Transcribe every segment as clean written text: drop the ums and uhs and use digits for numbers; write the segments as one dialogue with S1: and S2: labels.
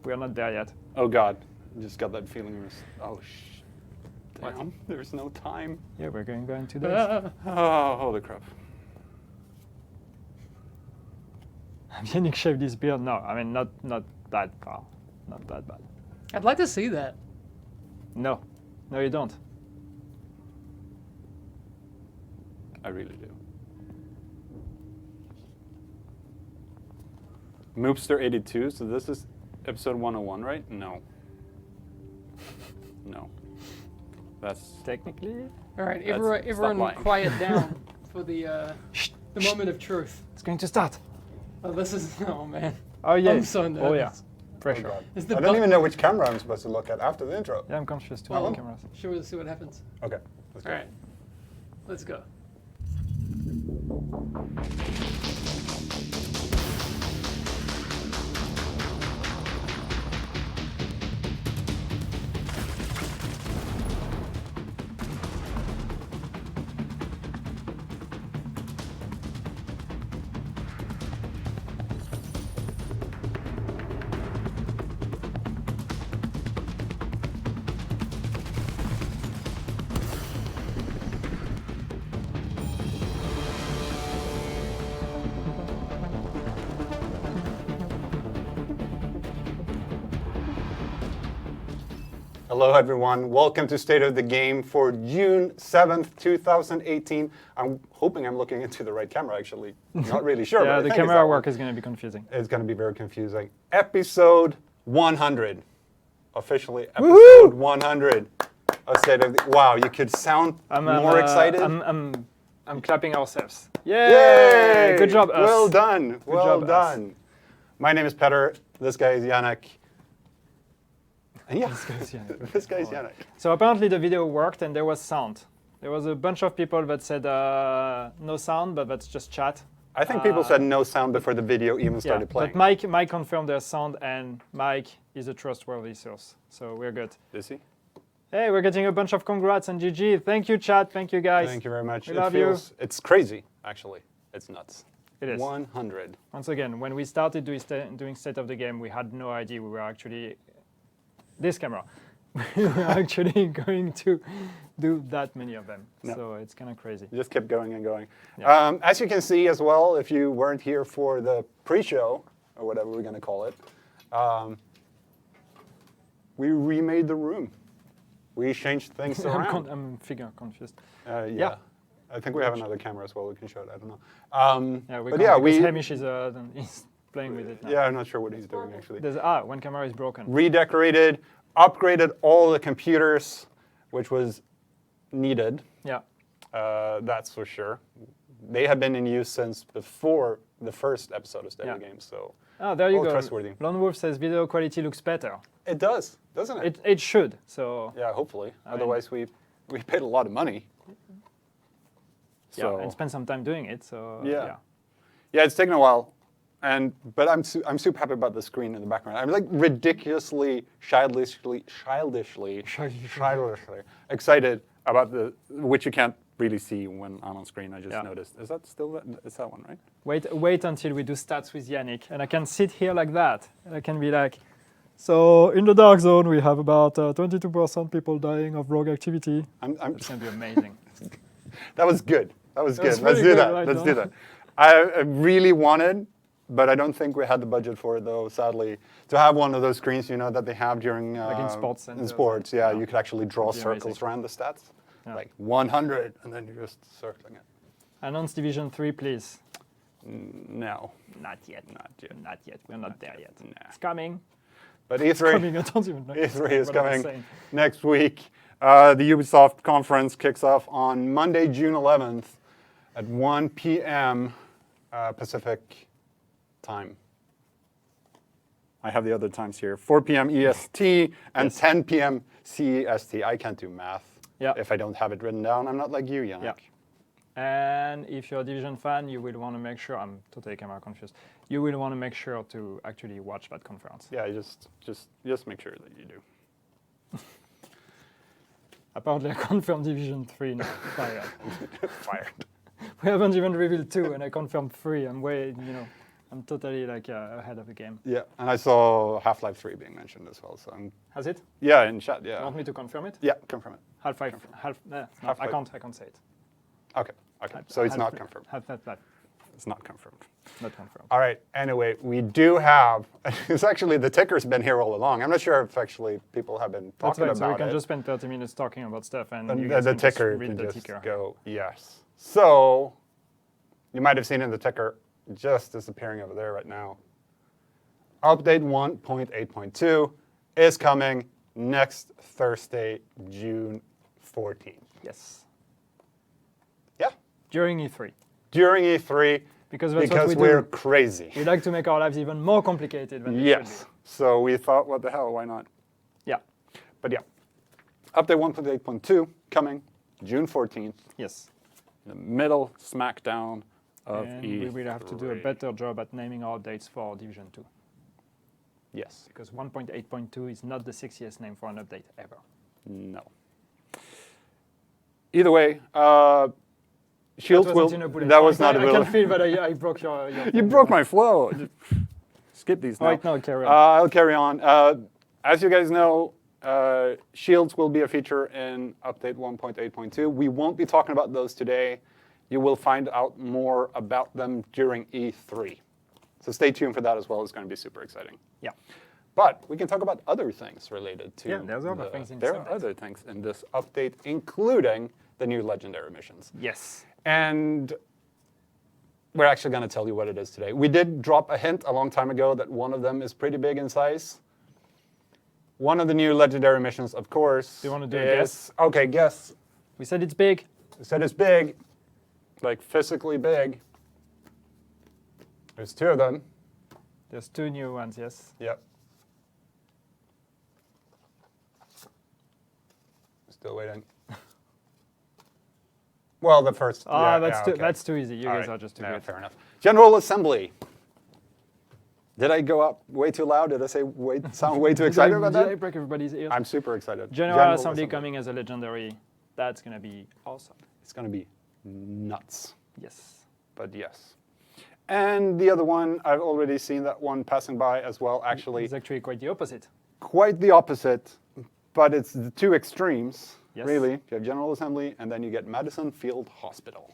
S1: We are not there yet.
S2: Oh God, just got that feeling. Oh
S1: What?
S2: damn, there's no time.
S1: Yeah, we're going to 2 days.
S2: Oh, holy crap.
S1: Have Yannick shaved his beard? No, I mean, not that far. Not that bad.
S3: I'd like to see that.
S1: No. No, you don't.
S2: I really do. Moopster82, so this is episode 101, right? No. No. That's...
S1: Technically?
S3: All right,
S2: Stop
S3: everyone
S2: lying.
S3: quiet down for the moment of truth.
S1: It's going to start.
S3: Oh, this is, oh man.
S1: Oh, yeah.
S3: I'm so nervous.
S1: Oh, yeah.
S4: Oh,
S1: Pressure.
S4: God.
S3: Is the
S4: I don't even know which camera I'm supposed to look at after the intro.
S1: Yeah, I'm confused too.
S3: Well,
S1: on cameras.
S3: should we see what happens?
S4: Okay, let's go.
S3: All right, let's go.
S4: Hello, everyone. Welcome to State of the Game for June 7th, 2018. I'm hoping I'm looking into the right camera, actually. Not really sure. but I
S1: Yeah, the
S4: think it's
S1: camera
S4: that
S1: work
S4: one.
S1: is going to be confusing.
S4: It's going to be very confusing. Episode 100. Officially episode
S1: Woohoo!
S4: 100 of State of the... Wow, you could sound more excited.
S1: I'm clapping ourselves. Yay!
S4: Yay!
S1: Good job, us.
S4: Well done. Well
S1: job, us.
S4: done. My name is Petter. This guy is Yannick. And yeah, this guy's Yannick.
S1: So apparently the video worked and there was sound. There was a bunch of people that said no sound, but that's just chat.
S4: I think people said no sound before the video even started playing.
S1: But Mike confirmed there's sound, and Mike is a trustworthy source, so we're good.
S4: Is he?
S1: Hey, we're getting a bunch of congrats and GG. Thank you, chat. Thank you, guys.
S4: Thank you very much.
S1: We love you.
S4: It's crazy, actually. It's nuts.
S1: It is.
S4: 100.
S1: Once again, when we started doing State of the Game, we had no idea we were actually... This camera. We were actually going to do that many of them.
S4: No.
S1: So it's kind of crazy.
S4: Just kept going and going.
S1: Yeah.
S4: As you can see as well, if you weren't here for the pre-show, or whatever we're going to call it, we remade the room. We changed things around.
S1: I'm confused.
S4: Yeah. I think we have another camera as well. We can show it. I don't know.
S1: Because Hamish is he's playing with it now.
S4: Yeah, I'm not sure what he's doing actually.
S1: There's one camera is broken.
S4: Redecorated, upgraded all the computers, which was needed.
S1: Yeah.
S4: That's for sure. They have been in use since before the first episode of State of the Game, so
S1: There you
S4: all
S1: go.
S4: trustworthy.
S1: Lone Wolf says video quality looks better.
S4: It does, doesn't it?
S1: It should. So
S4: Yeah, hopefully.
S1: I mean-
S4: Otherwise, we paid a lot of money. So
S1: and spend some time doing it. So
S4: yeah, it's taken a while, but I'm super happy about the screen in the background. I'm like ridiculously, childishly excited about which you can't really see when I'm on screen. I just noticed. Is that still it's that one, right?
S1: Wait until we do stats with Yannick, and I can sit here like that, and I can be like, so in the dark zone we have about 22% people dying of rogue activity. It's gonna be amazing.
S4: That was good. That was good.
S1: was
S4: Let's
S1: really
S4: do
S1: good,
S4: that.
S1: right
S4: Let's
S1: now.
S4: do that. I really wanted, but I don't think we had the budget for it, though, sadly, to have one of those screens, that they have during...
S1: Like in sports
S4: In
S1: centers.
S4: sports, yeah. You could actually draw
S1: That'd be
S4: circles
S1: amazing.
S4: around the stats.
S1: Yeah.
S4: Like 100, and then you're just circling it.
S1: Announce Division 3, please.
S4: No.
S1: Not yet.
S4: Not yet.
S1: Not yet. We're not there yet.
S4: Nah.
S1: It's coming.
S4: But
S1: It's
S4: E3,
S1: coming. I don't even know.
S4: E3 is
S1: what I'm
S4: coming
S1: saying.
S4: next week. The Ubisoft conference kicks off on Monday, June 11th at 1 p.m. Pacific time. I have the other times here. 4 p.m. EST and 10 p.m. CEST. I can't do math if I don't have it written down. I'm not like you, Yannick.
S1: Yeah. And if you're a Division fan, you will want to make sure, I'm totally camera confused, you will want to make sure to actually watch that conference.
S4: Yeah, just make sure that you do.
S1: Apparently I confirmed Division 3 now. Fired.
S4: Fired.
S1: We haven't even revealed 2 and I confirmed 3. I'm I'm totally like ahead of the game.
S4: Yeah, and I saw Half-Life 3 being mentioned as well. So
S1: Has it?
S4: yeah, in chat. Yeah.
S1: You want me to confirm it?
S4: Yeah, confirm it.
S1: Half-Life. No,
S4: Half-Life.
S1: I can't say it.
S4: Okay. Okay. So it's not confirmed.
S1: Half-Life.
S4: It's not confirmed.
S1: Not confirmed.
S4: All right. Anyway, we do have. It's actually the ticker's been here all along. I'm not sure if actually people have been
S1: That's
S4: talking
S1: right.
S4: about
S1: So we can
S4: it.
S1: just spend 30 minutes talking about stuff, and you
S4: And
S1: guys
S4: the
S1: can just
S4: ticker
S1: read
S4: can
S1: the
S4: just
S1: ticker.
S4: go. Yes. So you might have seen in the ticker just disappearing over there right now. Update 1.8.2 is coming next Thursday, June 14th.
S1: Yes.
S4: Yeah.
S1: During E3.
S4: During E3.
S1: Because that's what we
S4: we're
S1: do.
S4: crazy.
S1: We like to make our lives even more complicated than they should
S4: Yes. So we thought, what the hell, why not?
S1: be. Yeah.
S4: But yeah. Update 1.8.2 coming June 14th.
S1: Yes.
S2: The middle smackdown of
S1: And
S2: E3.
S1: we will have to do a better job at naming our updates for Division 2.
S4: Yes.
S1: Because 1.8.2 is not the sexiest name for an update ever.
S2: No.
S4: Either way, Shields will. That was not a
S1: I
S4: bullet.
S1: can feel that I broke your
S2: You broke my flow. Skip these now.
S1: Right now, carry on.
S4: I'll carry on. As you guys know, Shields will be a feature in Update 1.8.2. We won't be talking about those today. You will find out more about them during E3. So stay tuned for that as well. It's going to be super exciting.
S1: Yeah.
S4: But we can talk about other things related to.
S1: Yeah, there's other things in
S4: There
S1: this
S4: are
S1: update.
S4: other things in this update, including the new legendary missions.
S1: Yes.
S4: And we're actually going to tell you what it is today. We did drop a hint a long time ago that one of them is pretty big in size. One of the new legendary missions, of course.
S1: Do you want to do a guess?
S4: Okay, guess.
S1: We said it's big.
S4: We said it's big, like physically big. There's two of them.
S1: There's two new ones, yes.
S4: Yep. Still waiting. Well, the first.
S1: That's too easy. You
S4: All
S1: guys
S4: right.
S1: are just too
S4: No,
S1: good.
S4: fair enough. General Assembly. Did I go up way too loud? Did I sound way too excited about
S1: Did I
S4: that?
S1: break everybody's ears?
S4: I'm super excited.
S1: General Assembly coming as a legendary. That's going to be awesome.
S4: It's going to be nuts.
S1: Yes.
S4: But yes. And the other one, I've already seen that one passing by as well, actually.
S1: It's actually quite the opposite.
S4: Quite the opposite, but it's the two extremes,
S1: Yes.
S4: really. You have General Assembly, and then you get Madison Field Hospital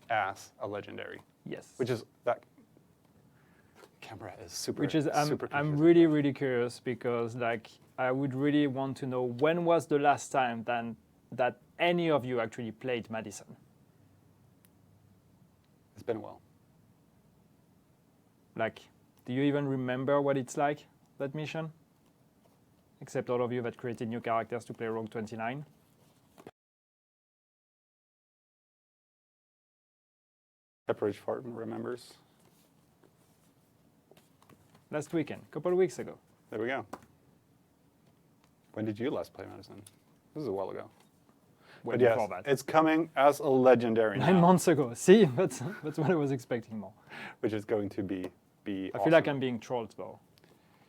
S4: as a legendary.
S1: Yes.
S4: Which is, that camera is super,
S1: Which is,
S4: super
S1: I'm
S4: confusing.
S1: really, really curious because like I would really want to know when was the last time that any of you actually played Madison?
S4: It's been a while.
S1: Like, do you even remember what it's like, that mission? Except all of you that created new characters to play Rogue 29.
S4: Pepperidge Farm remembers.
S1: Last weekend, a couple of weeks ago.
S4: There we go. When did you last play Madison? This is a while ago.
S1: Way
S4: But yes,
S1: before that.
S4: it's coming as a legendary
S1: 9
S4: now,
S1: months ago. See, that's what I was expecting more.
S4: which is going to be
S1: I
S4: awesome.
S1: feel like I'm being trolled though.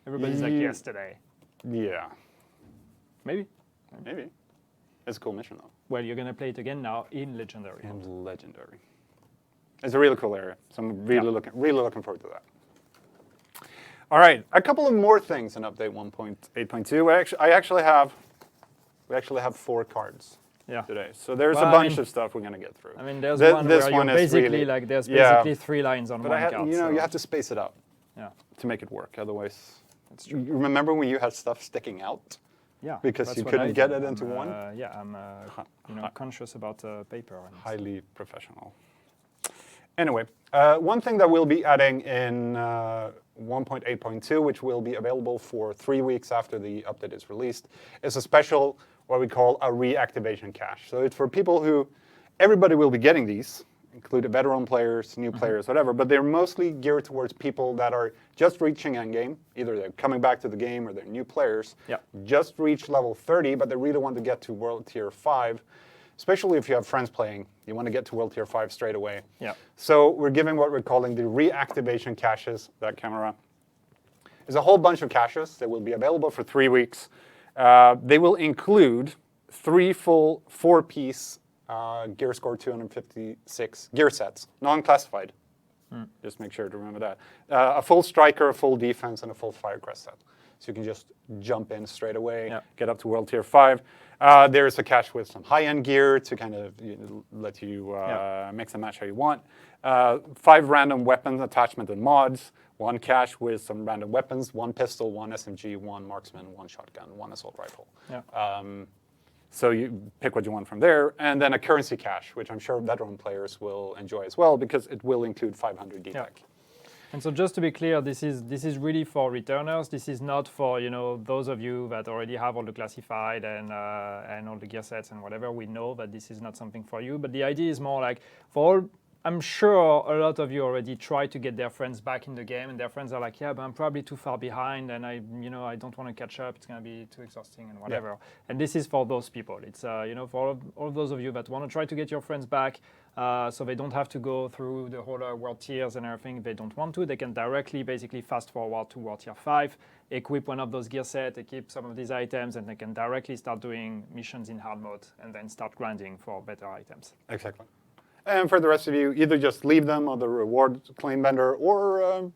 S1: Everybody's like,
S4: Ye-
S1: yesterday.
S4: Yeah,
S1: Maybe.
S4: maybe. It's a cool mission though.
S1: Well, you're gonna play it again now in Legendary. mode.
S4: And legendary. It's a really cool area, so I'm really looking forward to that. All right, a couple of more things in update 1.8.2. We actually have 4 cards
S1: Yeah.
S4: today, so there's
S1: Well,
S4: a
S1: I
S4: bunch
S1: mean-
S4: of stuff we're gonna get through.
S1: I mean, there's
S4: Th-
S1: one
S4: this
S1: where
S4: one
S1: you
S4: is
S1: basically
S4: really-
S1: like there's
S4: yeah.
S1: basically 3 lines on
S4: But
S1: one card.
S4: you
S1: so,
S4: have to space it out
S1: yeah,
S4: to make it work. Otherwise,
S1: that's true.
S4: you remember when you had stuff sticking out?
S1: Yeah,
S4: Because
S1: that's
S4: you
S1: what
S4: couldn't
S1: I
S4: get
S1: do.
S4: it into
S1: I'm,
S4: one?
S1: Yeah, I'm conscious about paper. And
S4: Highly professional. Anyway, one thing that we'll be adding in 1.8.2, which will be available for 3 weeks after the update is released, is a special, what we call a reactivation cache. So it's for people who, everybody will be getting these, including veteran players, new players, whatever, but they're mostly geared towards people that are just reaching endgame. Either they're coming back to the game or they're new players.
S1: Yeah.
S4: Just reached level 30, but they really want to get to World Tier 5. Especially if you have friends playing, you want to get to World Tier 5 straight away.
S1: Yeah.
S4: So we're giving what we're calling the reactivation caches, that camera. There's a whole bunch of caches that will be available for 3 weeks. They will include 3 full 4-piece gear score 256 gear sets, non-classified. Just make sure to remember that. A full striker, a full defense, and a full firecrest set. So you can just jump in straight away, get up to World Tier 5. There's a cache with some high-end gear to kind of let you mix and match how you want. 5 random weapons, attachment, and mods. 1 cache with some random weapons, 1 pistol, 1 SMG, 1 marksman, 1 shotgun, 1 assault rifle. So you pick what you want from there. And then a currency cache, which I'm sure veteran players will enjoy as well, because it will include 500 DPEC.
S1: And so just to be clear, this is really for returners. This is not for those of you that already have all the classified and all the gear sets and whatever. We know that this is not something for you. But the idea is more like for all. I'm sure a lot of you already try to get their friends back in the game, and their friends are like, yeah, but I'm probably too far behind, and I don't want to catch up. It's going to be too exhausting and whatever. And this is for those people. It's for all of those of you that want to try to get your friends back, so they don't have to go through the whole world tiers and everything. If they don't want to, they can directly basically fast forward to World Tier 5, equip one of those gear sets, equip some of these items, and they can directly start doing missions in hard mode and then start grinding for better items.
S4: Exactly. And for the rest of you, either just leave them on the reward claim vendor or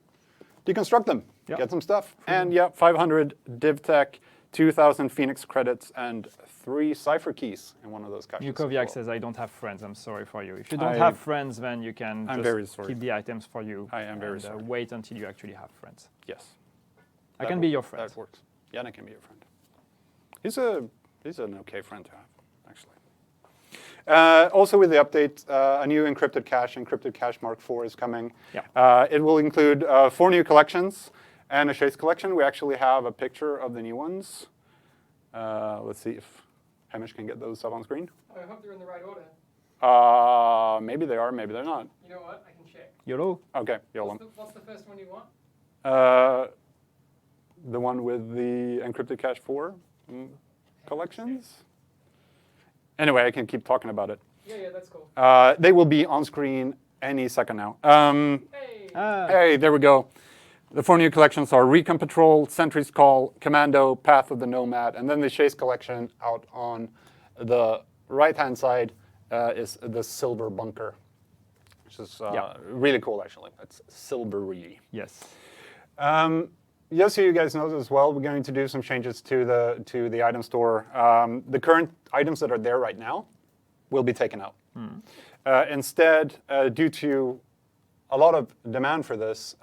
S4: deconstruct them, get some stuff. And 500 DivTech, 2,000 Phoenix credits, and 3 cipher keys in one of those caches.
S1: Yukoviak says, I don't have friends. I'm sorry for you. If you don't have friends, then you can just keep the items for you.
S4: I am very sorry.
S1: Wait until you actually have friends.
S4: Yes.
S1: I can be your friend.
S4: That works. Yannick can be your friend. He's an okay friend to have, actually. Also with the update, a new encrypted cache Mark IV is coming. It will include 4 new collections and a Chase collection. We actually have a picture of the new ones. Let's see if Hamish can get those up on screen.
S3: I hope they're in the right order.
S4: Maybe they are, maybe they're not.
S3: You know what? I can check.
S1: YOLO.
S4: Okay, YOLO.
S3: What's the first one you want?
S4: The one with the encrypted cache 4 collections. Anyway, I can keep talking about it.
S3: Yeah, that's cool.
S4: They will be on screen any second now.
S3: Hey!
S4: Hey, there we go. The 4 new collections are Recon Patrol, Sentry's Call, Commando, Path of the Nomad, and then the Chase collection out on the right-hand side is the Silver Bunker, which is really cool, actually. It's silvery.
S1: Yes.
S4: Just so you guys know as well, we're going to do some changes to the item store. The current items that are there right now will be taken out. Instead, due to a lot of demand for this,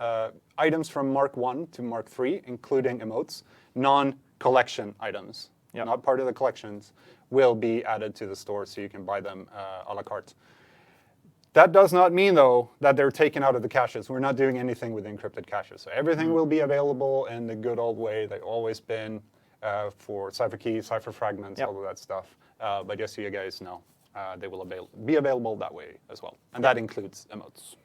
S4: items from Mark 1 to Mark 3, including emotes, non-collection items, not part of the collections, will be added to the store so you can buy them a la carte. That does not mean, though, that they're taken out of the caches. We're not doing anything with encrypted caches. So everything will be available in the good old way they've always been for cipher keys, cipher fragments, all of that stuff. But just so you guys know, they will be available that way as well. And that includes emotes.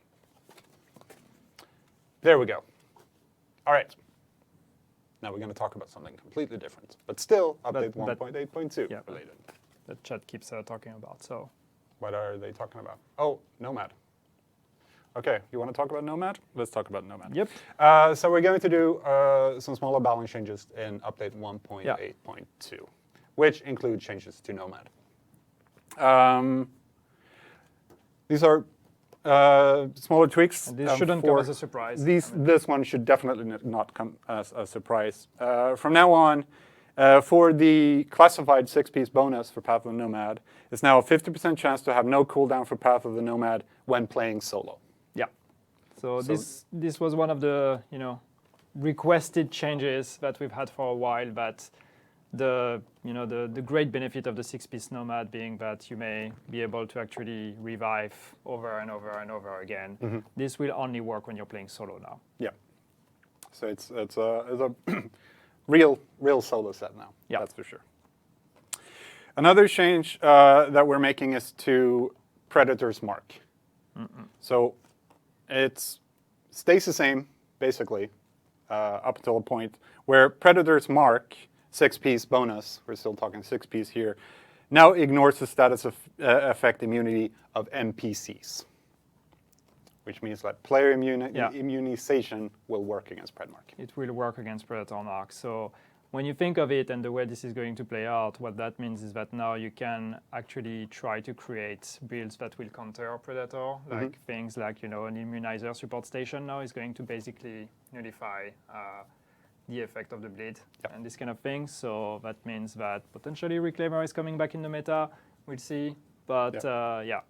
S4: There we go. All right. Now we're going to talk about something completely different, but still update 1.8.2 related.
S1: The chat keeps talking about, so.
S4: What are they talking about? Oh, Nomad. Okay, you want to talk about Nomad? Let's talk about Nomad.
S1: Yep.
S4: So we're going to do some smaller balance changes in update 1.8.2, which include changes to Nomad. These are smaller tweaks.
S1: And this shouldn't come as a surprise.
S4: This one should definitely not come as a surprise. From now on, for the classified 6-piece bonus for Path of the Nomad, it's now a 50% chance to have no cooldown for Path of the Nomad when playing solo.
S1: Yeah. So this was one of the requested changes that we've had for a while. But the great benefit of the 6-piece Nomad being that you may be able to actually revive over and over and over again. This will only work when you're playing solo now.
S4: Yeah. So it's a real solo set now.
S1: Yeah,
S4: that's for sure. Another change that we're making is to Predator's Mark. So it stays the same, basically, up until a point where Predator's Mark, 6-piece bonus, we're still talking 6-piece here, now ignores the status of effect immunity of NPCs, which means that player immunization will work against Predmark.
S1: It will work against Predator Mark. So when you think of it and the way this is going to play out, what that means is that now you can actually try to create builds that will counter Predator, like things like, an immunizer support station now is going to basically nullify the effect of the bleed and this kind of thing. So that means that potentially Reclaimer is coming back in the meta. We'll see. But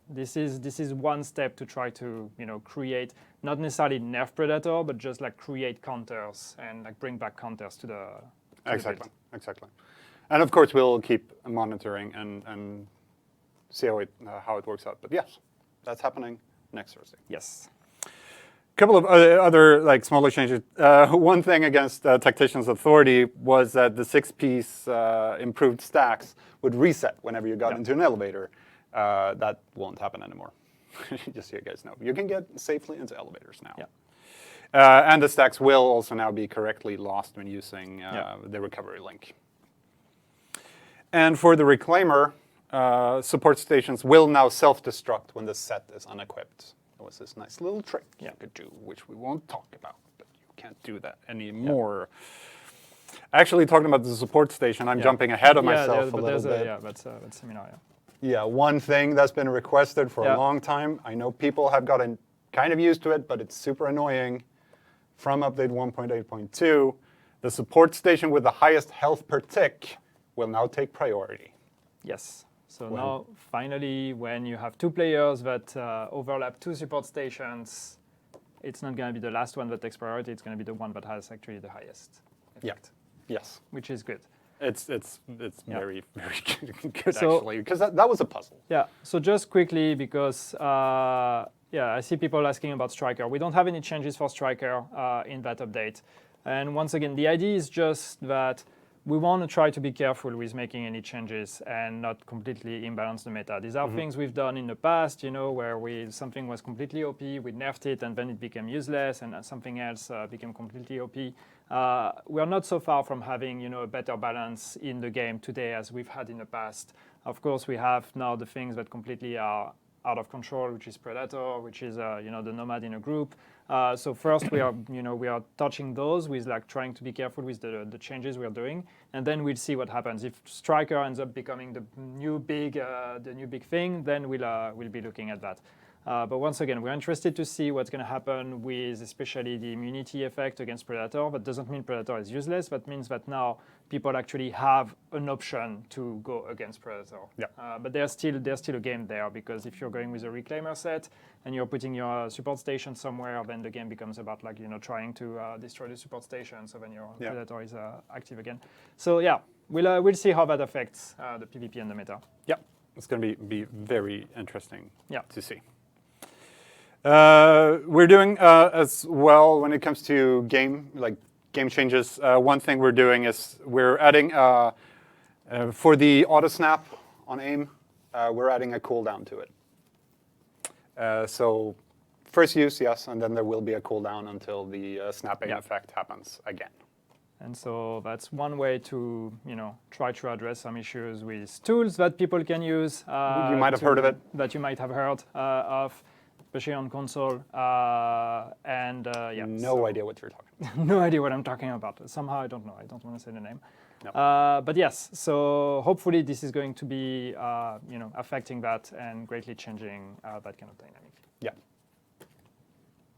S1: this is one step to try to create not necessarily nerf Predator, but just like create counters and like bring back counters to the
S4: Exactly. And of course we'll keep monitoring and see how it works out. But yes, that's happening next Thursday.
S1: Yes.
S4: Couple of other like smaller changes. One thing against Tactician's Authority was that the 6-piece improved stacks would reset whenever you got into an elevator. That won't happen anymore. Just so you guys know. You can get safely into elevators now.
S1: Yeah.
S4: And the stacks will also now be correctly lost when using the recovery link. And for the Reclaimer, support stations will now self-destruct when the set is unequipped. It was this nice little trick you could do, which we won't talk about, but you can't do that anymore. Actually, talking about the support station, I'm jumping ahead of myself a little bit.
S1: That's seminar.
S4: Yeah, one thing that's been requested for a long time. I know people have gotten kind of used to it, but it's super annoying. From update 1.8.2, the support station with the highest health per tick will now take priority.
S1: Yes. So now, finally, when you have two players that overlap two support stations, it's not going to be the last one that takes priority. It's going to be the one that has actually the highest effect.
S4: Yes.
S1: Which is good.
S4: It's very, very good, actually, because that was a puzzle.
S1: Yeah. So just quickly, because, I see people asking about Striker. We don't have any changes for Striker in that update. And once again, the idea is just that we want to try to be careful with making any changes and not completely imbalance the meta. These are things we've done in the past, where something was completely OP, we nerfed it, and then it became useless, and something else became completely OP. We are not so far from having, a better balance in the game today as we've had in the past. Of course, we have now the things that completely are out of control, which is Predator, which is the Nomad in a group. So first we are touching those with like trying to be careful with the changes we are doing, and then we'll see what happens. If Striker ends up becoming the new big thing, then we'll be looking at that. But once again, we're interested to see what's going to happen with especially the immunity effect against Predator. That doesn't mean Predator is useless. That means that now people actually have an option to go against Predator.
S4: Yeah.
S1: But there's still a game there, because if you're going with a Reclaimer set and you're putting your support station somewhere, then the game becomes about like trying to destroy the support station, so then your Predator is active again. So yeah, we'll see how that affects the PvP and the meta.
S4: Yeah, it's going to be very interesting to see. We're doing as well when it comes to game changes. One thing we're doing is we're adding for the auto snap on aim, we're adding a cooldown to it. So first use, yes, and then there will be a cooldown until the snapping effect happens again.
S1: And so that's one way to try to address some issues with tools that people can use.
S4: You might have heard of it.
S1: That you might have heard of, especially on console.
S4: No idea what you're talking about.
S1: No idea what I'm talking about. Somehow I don't know. I don't want to say the name.
S4: No.
S1: But yes, so hopefully this is going to be affecting that and greatly changing that kind of dynamic.
S4: Yeah.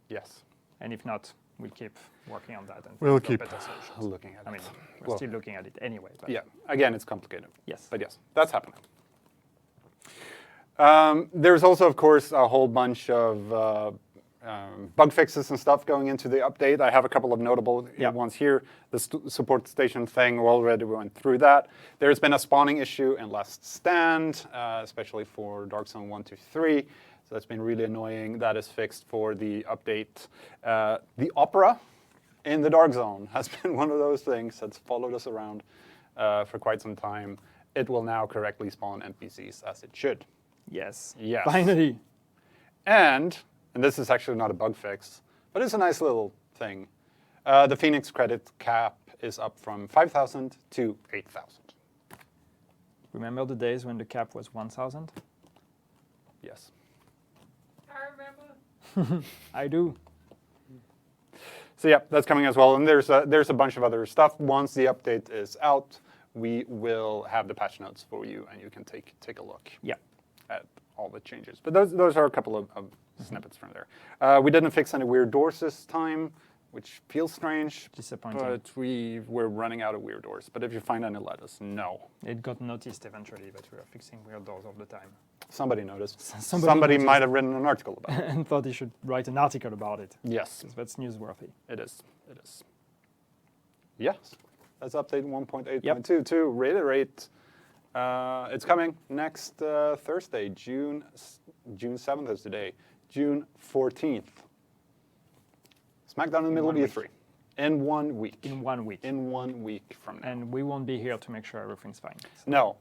S4: Yes.
S1: And if not, we'll keep working on that and
S4: we'll keep
S1: better solutions.
S4: Looking at it.
S1: I mean, we're still looking at it anyway. But
S4: yeah. Again, it's complicated.
S1: Yes.
S4: But yes, that's happening. There's also, of course, a whole bunch of bug fixes and stuff going into the update. I have a couple of notable ones here. The support station thing, we already went through that. There's been a spawning issue in Last Stand, especially for Dark Zone 1, 2, 3. So that's been really annoying. That is fixed for the update. The Opera in the Dark Zone has been one of those things that's followed us around for quite some time. It will now correctly spawn NPCs as it should.
S1: Yes.
S4: Yes.
S1: Finally.
S4: And this is actually not a bug fix, but it's a nice little thing. The Phoenix credit cap is up from 5,000 to 8,000.
S1: Remember the days when the cap was 1,000?
S4: Yes.
S3: I remember.
S1: I do.
S4: So yeah, that's coming as well. And there's a bunch of other stuff. Once the update is out, we will have the patch notes for you, and you can take a look at all the changes. But those are a couple of snippets from there. We didn't fix any weird doors this time, which feels strange.
S1: Disappointing.
S4: But we're running out of weird doors. But if you find any, let us know.
S1: It got noticed eventually, but we are fixing weird doors all the time.
S4: Somebody noticed.
S1: Somebody noticed.
S4: Might have written an article about it.
S1: And thought he should write an article about it.
S4: Yes.
S1: 'Cause that's newsworthy.
S4: It is. It is. Yes. That's update 1.8.2.
S1: Yep.
S4: To reiterate, it's coming next Thursday, June 7th is today, June 14th. Smack down in the middle of E3. In 1 week.
S1: In 1 week.
S4: In 1 week from now.
S1: And we won't be here to make sure everything's fine. So.
S4: No.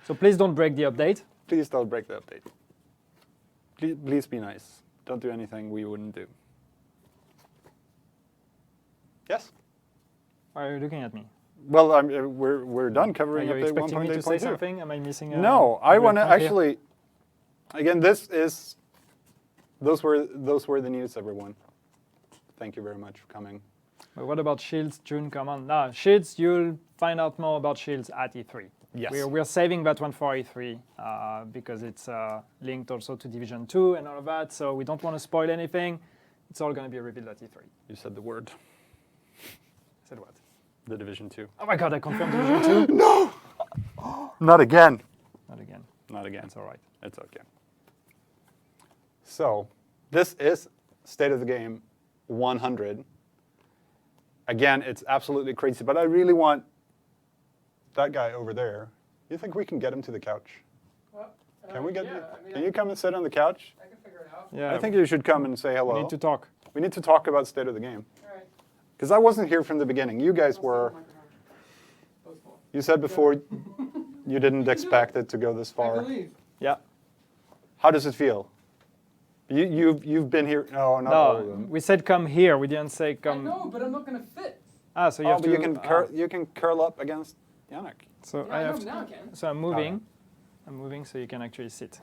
S1: So please don't break the update.
S4: Please don't break the update. Please be nice. Don't do anything we wouldn't do. Yes?
S1: Why are you looking at me?
S4: Well, we're done covering
S1: Are you
S4: update
S1: expecting me to say
S4: 1.8.2.
S1: something? Am I missing?
S4: No, I want to
S1: not here?
S4: actually. Again, those were the news, everyone. Thank you very much for coming.
S1: But what about Shields, June? Come on. No, Shields, you'll find out more about Shields at E3.
S4: Yes.
S1: We're saving that one for E3 because it's linked also to Division 2 and all of that, so we don't want to spoil anything. It's all going to be revealed at E3.
S4: You said the word.
S1: Said what?
S4: The Division 2.
S1: Oh my god, I confirmed Division 2?
S4: No! Not again.
S1: Not again.
S4: Not again.
S1: It's all right.
S4: It's okay. So, this is State of the Game 100. Again, it's absolutely crazy, but I really want that guy over there. You think we can get him to the couch?
S3: Well,
S4: Can we get
S3: yeah,
S4: you?
S3: I mean,
S4: Can you come and sit on the couch?
S3: I can figure it out.
S1: Yeah,
S4: I think you should come and say hello.
S1: we need to talk.
S4: We need to talk about State of the Game.
S3: All right.
S4: Because I wasn't here from the beginning. You guys were. You said before you didn't expect it to go this
S3: I
S4: far.
S3: believe.
S1: Yeah.
S4: How does it feel? You've been here. No, not all of
S1: No,
S4: them.
S1: we said come here. We didn't say
S3: I
S1: come.
S3: know, but I'm not going to fit.
S1: Ah, so you
S4: Oh,
S1: have
S4: but
S1: to.
S4: you can curl up against Yannick.
S1: So
S3: Yeah,
S1: I
S3: I
S1: have
S3: know,
S1: to.
S3: now I can.
S1: So I'm moving. I'm moving so you can actually sit.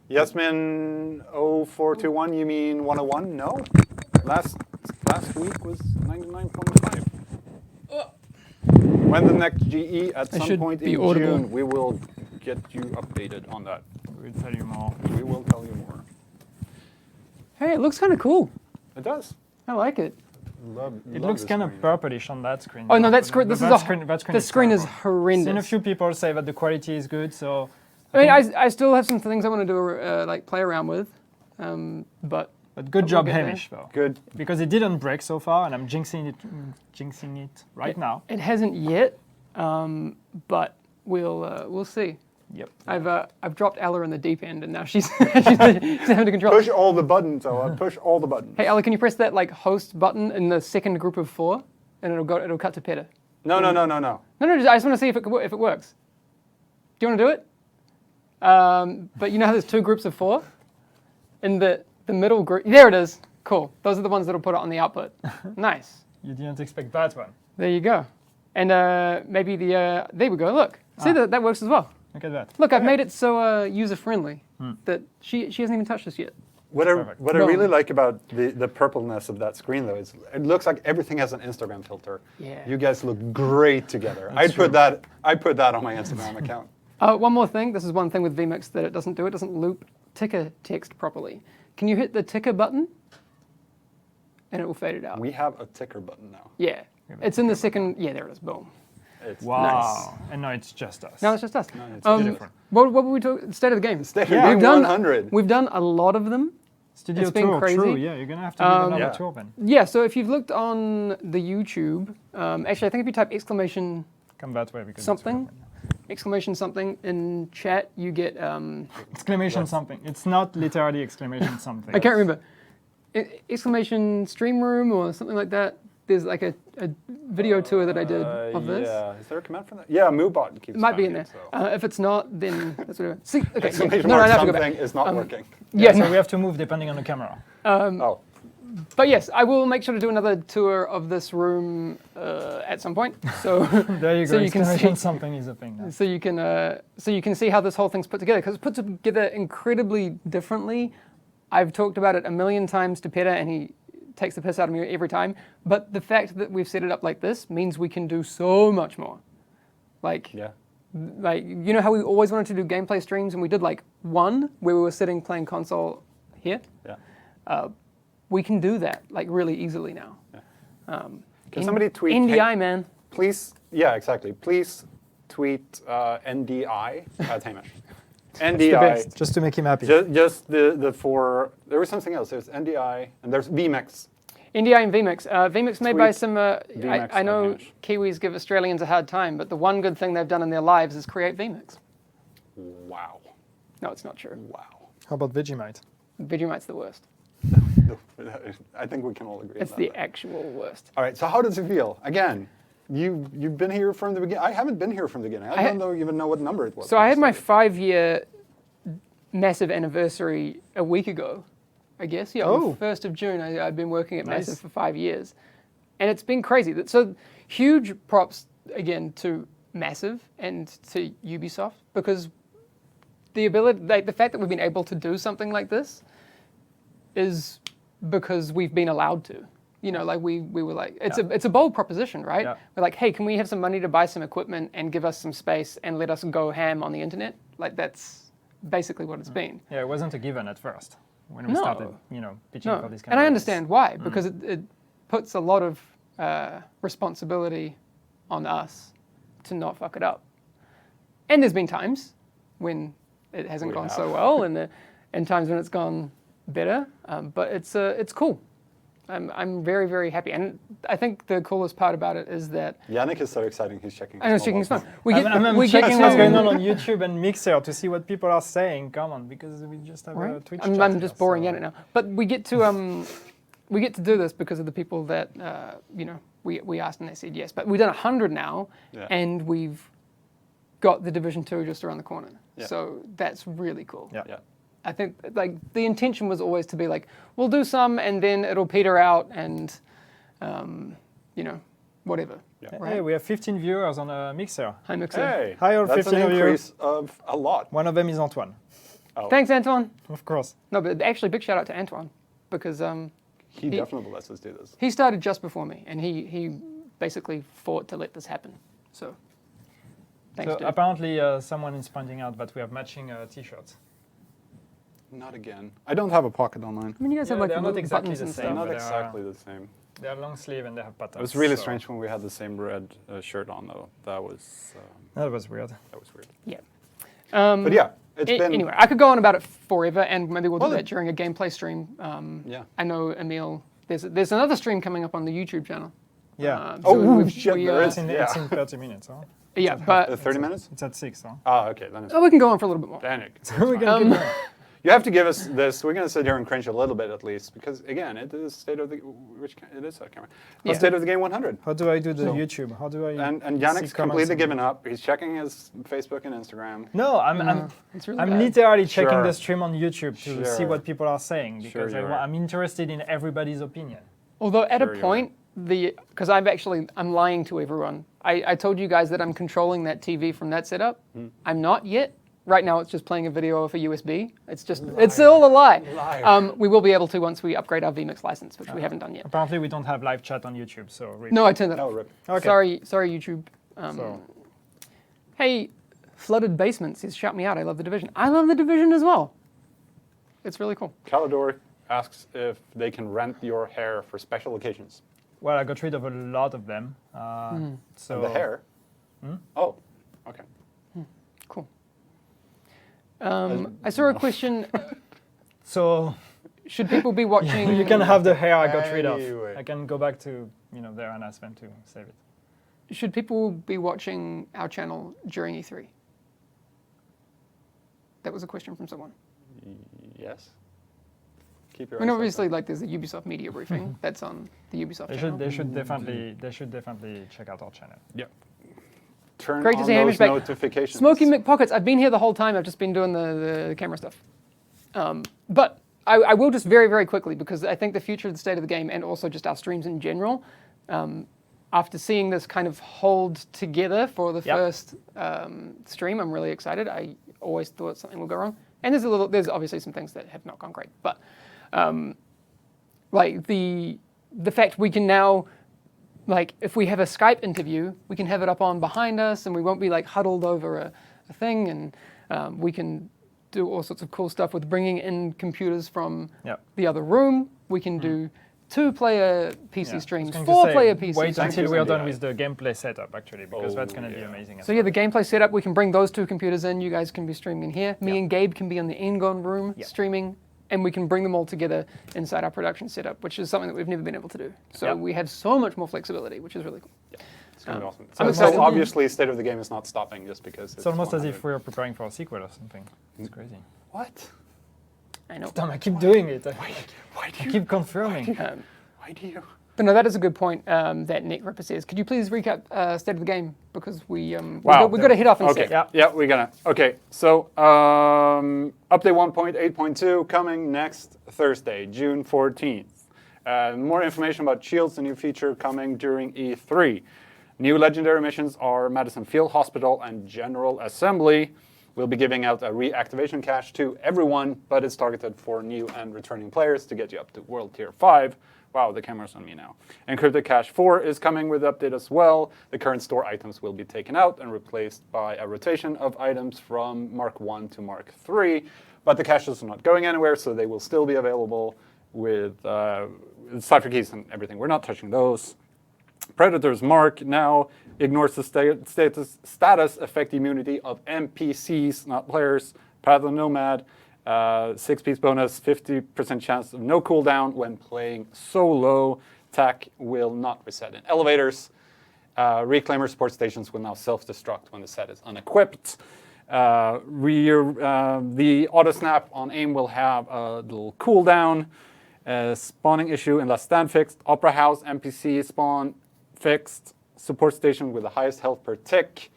S4: Yasmin 0421, you mean 101? No. Last week was 99.5. When the next GE at some
S3: should
S4: point
S3: be
S4: in
S3: audible.
S4: June, we will get you updated on that.
S1: We'll tell you more.
S4: We will tell you more.
S3: Hey, it looks kind of cool.
S4: It does.
S3: I like it.
S1: It looks kind of purplish on that screen.
S3: Oh no,
S1: but
S3: that screen. This is
S1: that
S3: a.
S1: screen, that screen
S3: The screen is
S1: terrible.
S3: horrendous.
S1: Seen a few people say that the quality is good, so
S3: I mean, I still have some things I want to do, like play around with, but
S1: good job,
S3: we'll get
S1: Hamish, though.
S4: Good.
S1: Because it didn't break so far, and I'm jinxing it right now.
S3: it hasn't yet. But we'll see.
S1: Yep.
S3: I've dropped Ella in the deep end, and now she's having to control.
S4: Push all the buttons, Ola. Push all the buttons.
S3: Hey Ella, can you press that like host button in the second group of 4, and it'll cut to Peter.
S4: No.
S3: No, I just want to see if it works. Do you want to do it? But you know how there's 2 groups of 4? In the middle group, there it is. Cool. Those are the ones that'll put it on the output. Nice.
S1: You didn't expect that one.
S3: There you go. And maybe there we go. Look, see that works as well.
S1: Look at that.
S3: Look, I've made it so user friendly that she hasn't even touched this yet.
S4: What
S1: Perfect.
S4: I really like about the purpleness of that screen, though, is it looks like everything has an Instagram filter.
S3: Yeah.
S4: You guys look great together. I'd put that on my Instagram account.
S3: One more thing. This is one thing with vMix that it doesn't do. It doesn't loop ticker text properly. Can you hit the ticker button? And it will fade it out.
S4: We have a ticker button now.
S3: Yeah. It's in the second. Yeah, there it is. Boom.
S4: It's
S1: Wow. And now it's just us.
S3: No, it's just us.
S4: it's
S1: different.
S3: What were we talking? State of the game.
S4: State of
S1: Yeah,
S4: Game
S3: we've done
S4: 100.
S3: We've done a lot of them.
S1: Studio
S3: It's been
S1: tour,
S3: crazy.
S1: true. Yeah, you're going to have to give another
S4: Yeah.
S1: tour then.
S3: Yeah. So if you've looked on the YouTube, actually, I think if you type exclamation
S1: Come that way because
S3: something, exclamation something in chat, you get.
S1: Exclamation something. It's not literally exclamation something.
S3: I can't remember. Exclamation stream room or something like that. There's like a video tour that I did of this.
S4: Yeah. Is there a command for that? Yeah, MoveBot keeps
S3: It might be in
S4: finding
S3: there.
S4: it, so.
S3: If it's not, then that's what. See, okay. Yeah.
S4: Exclamation
S3: No,
S4: mark
S3: I have to go back.
S4: something is not working.
S3: Yeah.
S1: So
S3: no.
S1: we have to move depending on the camera.
S4: Oh.
S3: But yes, I will make sure to do another tour of this room at some point. So
S1: There you go.
S3: So you can
S1: Exclamation
S3: see-
S1: something is a thing now.
S3: so you can see how this whole thing's put together because it's put together incredibly differently. I've talked about it a million times to Peter, and he takes the piss out of me every time. But the fact that we've set it up like this means we can do so much more. Like,
S4: Yeah.
S3: like you know how we always wanted to do gameplay streams, and we did like one where we were sitting playing console here.
S4: Yeah.
S3: We can do that like really easily now.
S4: Can somebody tweet?
S3: NDI,
S4: hey,
S3: man.
S4: Please. Yeah, exactly. Please tweet NDI at Hamish. NDI.
S3: best.
S1: Just to make him happy.
S4: Just the four. There was something else. There's NDI and there's VMix.
S3: NDI and VMix. VMix made by
S4: Tweet
S3: some.
S4: VMix
S3: I know
S4: and Hamish.
S3: Kiwis give Australians a hard time, but the one good thing they've done in their lives is create VMix.
S4: Wow.
S3: No, it's not true.
S4: Wow.
S1: How about Vegemite?
S3: Vegemite's the worst.
S4: I think we can all agree.
S3: It's
S4: on
S3: the
S4: that.
S3: actual worst.
S4: All right. So how does it feel? Again, you've been here from the beginning. I haven't been here from the beginning. I don't even know what number it was.
S3: So I had my 5-year massive anniversary a week ago, I guess. Yeah,
S1: Oh.
S3: on the 1st of June, I've been working at
S1: Nice.
S3: Massive for 5 years. And it's been crazy. So huge props, again, to Massive and to Ubisoft, because the ability, like, the fact that we've been able to do something like this is because we've been allowed to. You know, like we were like, it's a bold proposition, right?
S1: Yeah.
S3: We're like, hey, can we have some money to buy some equipment and give us some space and let us go ham on the internet? Like, that's basically what it's been.
S1: Yeah, it wasn't a given at first when we
S3: No.
S1: started, pitching
S3: No,
S1: for this kind
S3: and
S1: of
S3: I
S1: ideas.
S3: understand why, because it puts a lot of responsibility on us to not fuck it up. And there's been times when it hasn't
S4: We
S3: gone
S4: have.
S3: so well, and times when it's gone better. But it's cool. I'm very, very happy, and I think the coolest part about it is that
S4: Yannick is so exciting. He's checking.
S3: I know
S4: his
S3: checking his
S4: mobile
S3: phone.
S4: phone.
S3: We get
S1: checking
S3: to-
S1: what's going on YouTube and Mixer to see what people are saying. Come on, because we just have a
S3: Right?
S1: Twitch
S3: I'm
S1: chat
S3: just
S1: here,
S3: boring
S1: so-
S3: Yannick now, but we get to do this because of the people that we asked and they said yes. But we've done 100 now,
S4: Yeah.
S3: and we've got the Division 2 just around the corner.
S4: Yeah.
S3: So that's really cool.
S1: Yeah.
S4: Yeah.
S3: I think like the intention was always to be like, we'll do some and then it'll peter out and whatever.
S4: Yeah.
S3: Right?
S1: Hey, we have 15 viewers on a Mixer.
S3: Hi, Mixer.
S4: Hey,
S1: Hi, all
S4: that's
S1: 15
S4: an
S1: of you.
S4: increase of a lot.
S1: One of them is Antoine,
S4: Oh,
S3: Thanks, Antoine.
S1: of course.
S3: No, but actually, big shout out to Antoine because
S4: he definitely lets us do this.
S3: he started just before me, and he basically fought to let this happen. So, thanks,
S1: So
S3: dude.
S1: apparently someone is pointing out that we have matching T-shirts.
S4: Not again. I don't have a pocket on mine.
S3: I mean, you guys
S1: Yeah,
S3: have like
S1: they're not
S3: little
S1: exactly
S3: buttons
S1: the
S3: and
S1: same,
S3: stuff.
S4: Not
S1: but
S4: exactly the same.
S1: They are long sleeve and they have buttons.
S4: It was really
S1: so-
S4: strange when we had the same red shirt on, though. That was
S1: weird.
S4: weird.
S3: Yeah.
S4: But yeah, it's been
S3: Anyway, I could go on about it forever, and maybe we'll do
S4: Well,
S3: that during a gameplay stream.
S4: Yeah.
S3: I know Emil. There's another stream coming up on the YouTube channel.
S1: Yeah.
S4: Oh, shit, there
S1: It's
S4: is.
S1: in,
S4: Yeah.
S1: it's in 30 minutes, huh?
S3: Yeah, but
S4: 30 minutes?
S1: It's at 6, huh?
S4: Ah, okay. Then it's
S3: we can go on for a little bit more.
S4: Danik.
S1: we can keep going.
S4: You have to give us this. We're going to sit here and cringe a little bit at least, because again, it is state of the it is a camera.
S3: Yeah.
S4: State of the game 100.
S1: How do I do the
S4: So-
S1: YouTube? How do I?
S4: And
S1: see
S4: Yannick's
S1: comments
S4: completely
S1: on-
S4: given up. He's checking his Facebook and Instagram.
S1: No, I'm
S3: It's really
S1: I'm
S3: bad.
S1: literally checking
S4: Sure.
S1: the stream on YouTube to see
S4: Sure.
S1: what people are saying
S4: Sure
S1: because
S4: you are.
S1: I'm interested in everybody's opinion.
S3: Although at
S4: Sure
S3: a
S4: you
S3: point, because I'm lying to everyone. I told you guys that I'm controlling that TV from that setup.
S4: Hmm.
S3: I'm not yet. Right now, it's just playing a video off a USB. It's all a lie.
S4: Liar.
S3: We will be able to once we upgrade our vMix license, which we haven't done yet.
S1: Apparently, we don't have live chat on YouTube, so rip.
S3: No, I turned that
S4: Oh,
S3: off.
S4: rip.
S1: Okay.
S3: Sorry, YouTube.
S1: So-
S3: Hey, Flooded Basement says, shout me out. I love the Division. I love the Division as well. It's really cool.
S4: Calador asks if they can rent your hair for special occasions.
S1: Well, I got rid of a lot of them. So
S4: And the hair? Oh, okay.
S3: Cool. I saw a question.
S1: So
S3: Should people be watching?
S1: you can have the hair I got rid
S4: Anyway.
S1: of. I can go back to there and ask them to save it.
S3: Should people be watching our channel during E3? That was a question from someone.
S4: Yes. Keep your
S3: I mean,
S4: eyes
S3: obviously,
S4: open.
S3: like there's a Ubisoft media briefing that's on the Ubisoft
S1: They
S3: channel.
S1: should definitely check out our channel.
S4: Yeah. Turn
S3: Great to
S4: on
S3: see Hamish
S4: those
S3: back.
S4: notifications.
S3: Smoky McPockets. I've been here the whole time. I've just been doing the camera stuff. But I will just very, very quickly, because I think the future of the state of the game and also just our streams in general, after seeing this kind of hold together for the
S1: Yep.
S3: first stream, I'm really excited. I always thought something would go wrong. And there's obviously some things that have not gone great, but like the fact we can now, like if we have a Skype interview, we can have it up on behind us, and we won't be like huddled over a thing, and we can do all sorts of cool stuff with bringing in computers from the other room. We can do 2-player PC streams, 4-player PC
S1: Wait
S3: streams.
S1: until we are done with the gameplay setup, actually, because that's going to be amazing.
S3: So yeah, the gameplay setup, we can bring those 2 computers in. You guys can be streaming here. Me and Gabe can be in the Engon room streaming, and we can bring them all together inside our production setup, which is something that we've never been able to do. So we have so much more flexibility, which is really cool.
S4: Yeah, it's going to be awesome.
S3: I'm
S4: So
S3: excited.
S4: obviously, state of the game is not stopping just because
S1: It's almost as
S4: 100.
S1: if we are preparing for a sequel or something. It's crazy.
S4: What?
S3: I know.
S1: Tom, I keep doing it.
S4: Why do
S1: I
S4: you?
S1: keep confirming.
S4: Why do you?
S3: But no, that is a good point that Nick Ripper says. Could you please recap State of the Game? Because we've
S4: Wow.
S3: got to hit off in a
S4: Okay.
S3: sec.
S4: Yeah, we're gonna. Okay, so update 1.8.2 coming next Thursday, June 14th. More information about Shields, a new feature coming during E3. New legendary missions are Madison Field Hospital and General Assembly. We'll be giving out a reactivation cache to everyone, but it's targeted for new and returning players to get you up to World Tier 5. Wow, the camera's on me now. Encrypted Cache 4 is coming with update as well. The current store items will be taken out and replaced by a rotation of items from Mark 1 to Mark 3. But the caches are not going anywhere, so they will still be available with cipher keys and everything. We're not touching those. Predator's Mark now ignores the status effect immunity of NPCs, not players. Path of Nomad. 6-piece bonus, 50% chance of no cooldown when playing solo. TAC will not reset in elevators. Reclaimer support stations will now self-destruct when the set is unequipped. The auto snap on aim will have a little cooldown. Spawning issue in Last Stand fixed. Opera House NPC spawn fixed. Support station with the highest health per tick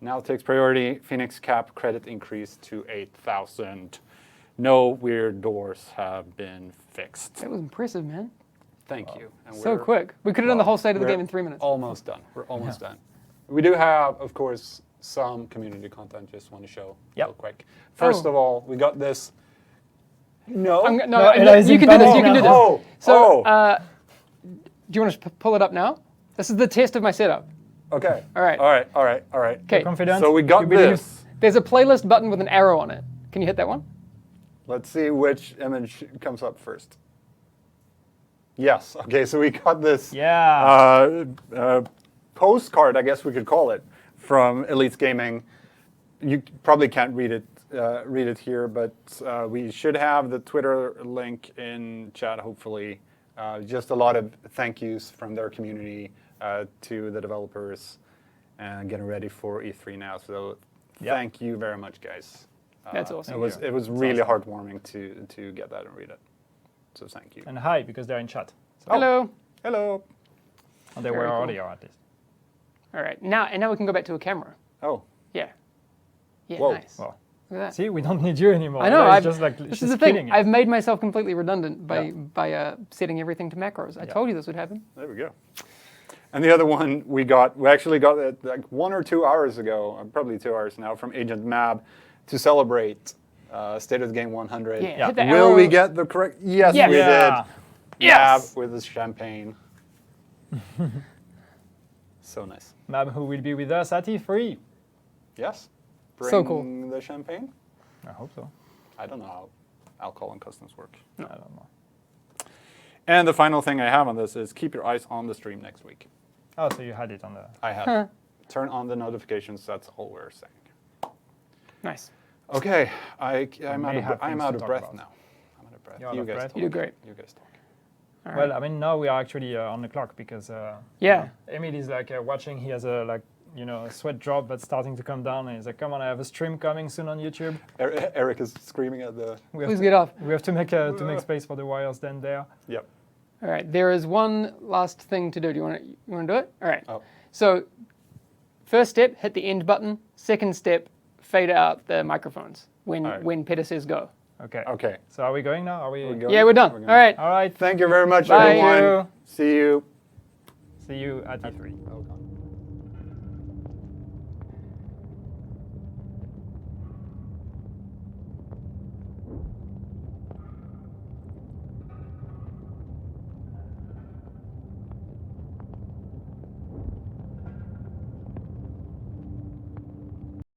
S4: now takes priority. Phoenix cap credit increase to 8,000. No weird doors have been fixed.
S3: That was impressive, man.
S4: Thank you. And
S3: So quick. We could have done the whole State of the Game in 3 minutes.
S4: Almost done. We're almost done. We do have, of course, some community content. Just want to show real quick. First of all, we got this. No,
S3: you can do this. You can do this. So, do you want to pull it up now? This is the test of my setup.
S4: Okay.
S3: All right.
S1: Okay. Confident?
S4: So we got this.
S3: There's a playlist button with an arrow on it. Can you hit that one?
S4: Let's see which image comes up first. Yes. Okay. So we got this. Postcard, I guess we could call it, from Elites Gaming. You probably can't read it here, but we should have the Twitter link in chat. Hopefully, just a lot of thank yous from their community to the developers, and getting ready for E3 now. So thank you very much, guys.
S3: That's awesome.
S4: It was really heartwarming to get that and read it. So thank you.
S1: And hi, because they're in chat. So
S3: Hello.
S4: Hello.
S1: And they were audio at least.
S3: All right. Now we can go back to a camera.
S4: Oh.
S3: Yeah. Yeah.
S4: Whoa.
S3: Nice.
S1: Well,
S3: Look at that.
S1: see, we don't need you anymore.
S3: I know.
S1: It's just like
S3: This
S1: she's
S3: is the thing.
S1: killing it.
S3: I've made myself completely redundant by setting everything to macros. I told you this would happen.
S4: There we go. And the other one we actually got it like 1 or 2 hours ago, probably 2 hours now, from Agent Mab to celebrate State of the Game 100.
S3: Yeah. Hit the
S4: Will
S3: arrow.
S4: we get the correct? Yes,
S3: Yes.
S4: we
S1: Yeah.
S4: did.
S3: Yes.
S4: Mab with his champagne. So nice.
S1: Mab, who will be with us at E3.
S4: Yes. Bring
S3: So cool.
S4: the champagne.
S1: I hope so.
S4: I don't know how alcohol and customs work.
S1: I don't know.
S4: And the final thing I have on this is keep your eyes on the stream next week.
S1: Oh, so you had it on the...
S4: I have. Turn on the notifications. That's all we're saying.
S3: Nice.
S4: Okay, I'm
S1: may have things
S4: out
S1: to
S4: of
S1: talk
S4: breath
S1: about.
S4: now. I'm out of breath.
S1: You're out
S4: You
S1: of
S4: guys
S1: breath?
S4: talk.
S3: You do great.
S4: You guys talk.
S3: All
S1: Well,
S3: right.
S1: I mean, now we are actually on the clock because
S3: Yeah.
S1: Emil is like watching. He has a a sweat drop that's starting to come down, and he's like, "Come on, I have a stream coming soon on YouTube."
S4: Eric is screaming at the.
S1: We have
S3: Please
S1: to,
S3: get off.
S1: We have to make space for the wires then there.
S4: Yep.
S3: All right. There is one last thing to do. Do you want to do it? All right.
S4: Oh.
S3: So, first step, hit the end button. Second step, fade out the microphones when Peter says go.
S1: Okay.
S4: Okay.
S1: So are we going now? Are we?
S4: We're going?
S3: Yeah, we're done.
S4: going.
S3: All right.
S1: All right.
S4: Thank you very much,
S3: Bye.
S4: everyone.
S1: Thank you.
S4: See you.
S1: See you at E3.
S4: Oh, God.